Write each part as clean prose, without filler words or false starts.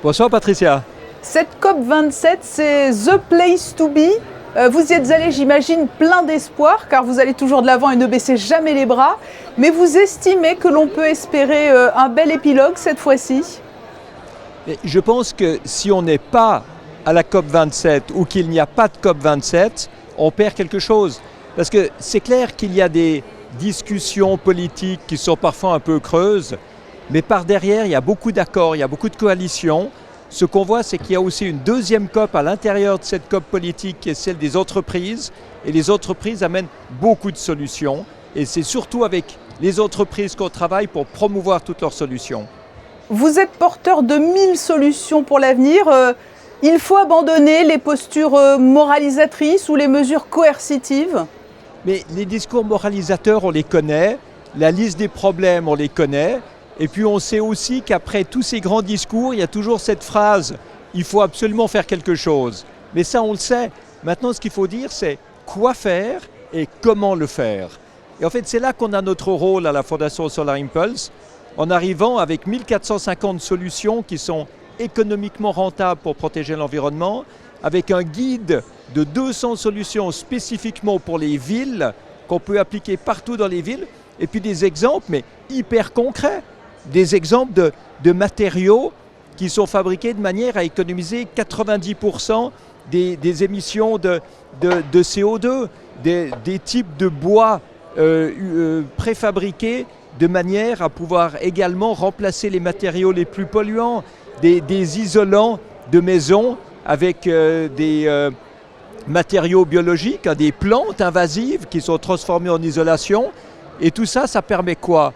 Bonsoir Patricia. Cette COP27, c'est the place to be. Vous y êtes allé, j'imagine, plein d'espoir, car vous allez toujours de l'avant et ne baissez jamais les bras. Mais vous estimez que l'on peut espérer un bel épilogue cette fois-ci? Je pense que si on n'est pas à la COP27 ou qu'il n'y a pas de COP27, on perd quelque chose. Parce que c'est clair qu'il y a des discussions politiques qui sont parfois un peu creuses, mais par derrière, il y a beaucoup d'accords, il y a beaucoup de coalitions. Ce qu'on voit, c'est qu'il y a aussi une deuxième COP à l'intérieur de cette COP politique qui est celle des entreprises. Et les entreprises amènent beaucoup de solutions. Et c'est surtout avec les entreprises qu'on travaille pour promouvoir toutes leurs solutions. Vous êtes porteur de 1000 solutions pour l'avenir. Il faut abandonner les postures moralisatrices ou les mesures coercitives? Mais les discours moralisateurs, on les connaît. La liste des problèmes, on les connaît. Et puis on sait aussi qu'après tous ces grands discours, il y a toujours cette phrase « il faut absolument faire quelque chose ». Mais ça, on le sait. Maintenant, ce qu'il faut dire, c'est quoi faire et comment le faire. Et en fait, c'est là qu'on a notre rôle à la Fondation Solar Impulse, en arrivant avec 1450 solutions qui sont économiquement rentables pour protéger l'environnement, avec un guide de 200 solutions spécifiquement pour les villes, qu'on peut appliquer partout dans les villes, et puis des exemples, mais hyper concrets. Des exemples de matériaux qui sont fabriqués de manière à économiser 90% des émissions de CO2, des types de bois préfabriqués de manière à pouvoir également remplacer les matériaux les plus polluants, des isolants de maison avec des matériaux biologiques, des plantes invasives qui sont transformées en isolation. Et tout ça, ça permet quoi ?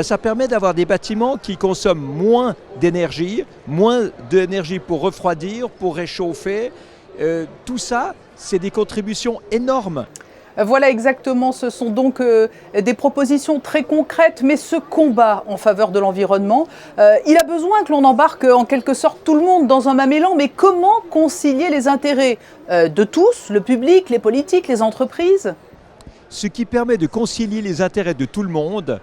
Ça permet d'avoir des bâtiments qui consomment moins d'énergie pour refroidir, pour réchauffer. Tout ça, c'est des contributions énormes. Voilà exactement, ce sont donc des propositions très concrètes, mais ce combat en faveur de l'environnement, il a besoin que l'on embarque en quelque sorte tout le monde dans un même élan, mais comment concilier les intérêts de tous, le public, les politiques, les entreprises ? Ce qui permet de concilier les intérêts de tout le monde,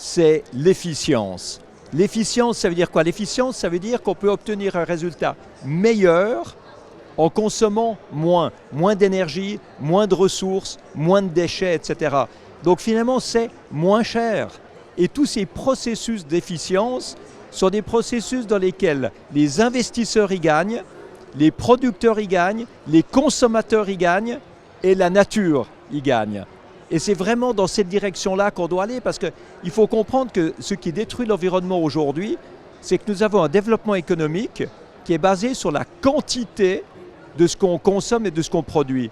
c'est l'efficience. L'efficience, ça veut dire quoi? L'efficience, ça veut dire qu'on peut obtenir un résultat meilleur en consommant moins d'énergie, moins de ressources, moins de déchets, etc. Donc finalement, c'est moins cher. Et tous ces processus d'efficience sont des processus dans lesquels les investisseurs y gagnent, les producteurs y gagnent, les consommateurs y gagnent et la nature y gagne. Et c'est vraiment dans cette direction-là qu'on doit aller parce qu'il faut comprendre que ce qui détruit l'environnement aujourd'hui, c'est que nous avons un développement économique qui est basé sur la quantité de ce qu'on consomme et de ce qu'on produit.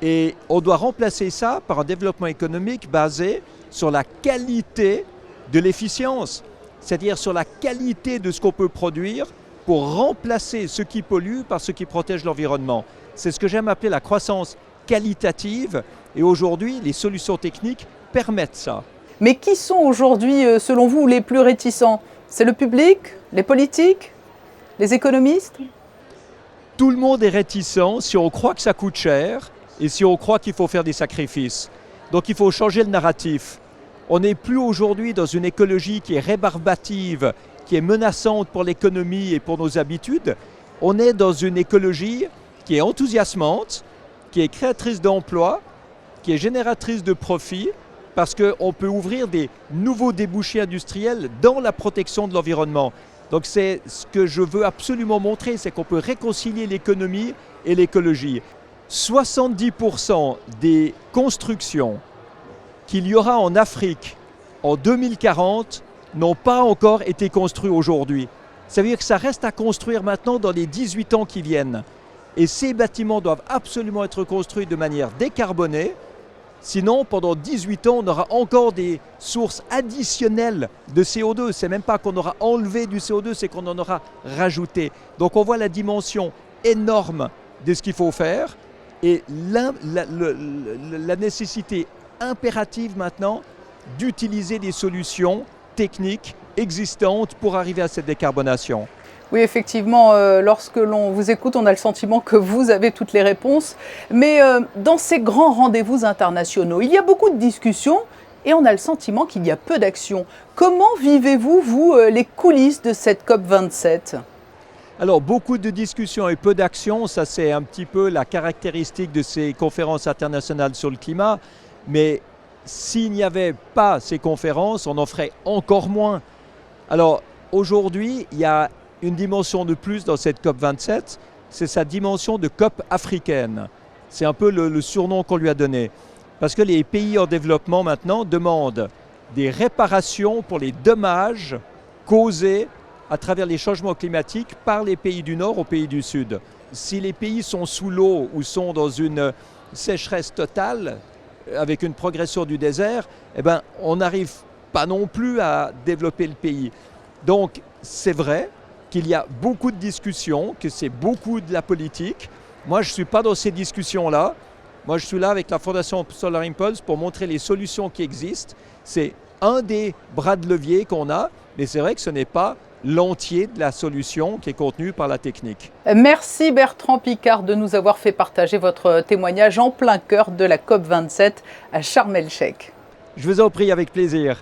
Et on doit remplacer ça par un développement économique basé sur la qualité de l'efficience, c'est-à-dire sur la qualité de ce qu'on peut produire pour remplacer ce qui pollue par ce qui protège l'environnement. C'est ce que j'aime appeler la croissance qualitative. Et aujourd'hui, les solutions techniques permettent ça. Mais qui sont aujourd'hui, selon vous, les plus réticents? C'est le public, les politiques, les économistes? Tout le monde est réticent si on croit que ça coûte cher et si on croit qu'il faut faire des sacrifices. Donc il faut changer le narratif. On n'est plus aujourd'hui dans une écologie qui est rébarbative, qui est menaçante pour l'économie et pour nos habitudes. On est dans une écologie qui est enthousiasmante, qui est créatrice d'emplois, qui est génératrice de profits, parce qu'on peut ouvrir des nouveaux débouchés industriels dans la protection de l'environnement. Donc c'est ce que je veux absolument montrer, c'est qu'on peut réconcilier l'économie et l'écologie. 70% des constructions qu'il y aura en Afrique en 2040 n'ont pas encore été construites aujourd'hui. Ça veut dire que ça reste à construire maintenant dans les 18 ans qui viennent. Et ces bâtiments doivent absolument être construits de manière décarbonée. Sinon, pendant 18 ans, on aura encore des sources additionnelles de CO2. C'est même pas qu'on aura enlevé du CO2, c'est qu'on en aura rajouté. Donc on voit la dimension énorme de ce qu'il faut faire et la nécessité impérative maintenant d'utiliser des solutions techniques existantes pour arriver à cette décarbonation. Oui, effectivement, lorsque l'on vous écoute, on a le sentiment que vous avez toutes les réponses. Mais dans ces grands rendez-vous internationaux, il y a beaucoup de discussions et on a le sentiment qu'il y a peu d'action. Comment vivez-vous, vous, les coulisses de cette COP27 ? Alors, beaucoup de discussions et peu d'actions, ça c'est un petit peu la caractéristique de ces conférences internationales sur le climat. Mais s'il n'y avait pas ces conférences, on en ferait encore moins. Alors, aujourd'hui, il y a une dimension de plus dans cette COP27, c'est sa dimension de COP africaine. C'est un peu le surnom qu'on lui a donné. Parce que les pays en développement maintenant demandent des réparations pour les dommages causés à travers les changements climatiques par les pays du Nord aux pays du Sud. Si les pays sont sous l'eau ou sont dans une sécheresse totale, avec une progression du désert, eh ben, on n'arrive pas non plus à développer le pays. Donc c'est vrai qu'il y a beaucoup de discussions, que c'est beaucoup de la politique. Moi, je ne suis pas dans ces discussions-là. Moi, je suis là avec la Fondation Solar Impulse pour montrer les solutions qui existent. C'est un des bras de levier qu'on a, mais c'est vrai que ce n'est pas l'entier de la solution qui est contenue par la technique. Merci Bertrand Piccard de nous avoir fait partager votre témoignage en plein cœur de la COP27 à Sharm el-Sheikh. Je vous en prie, avec plaisir.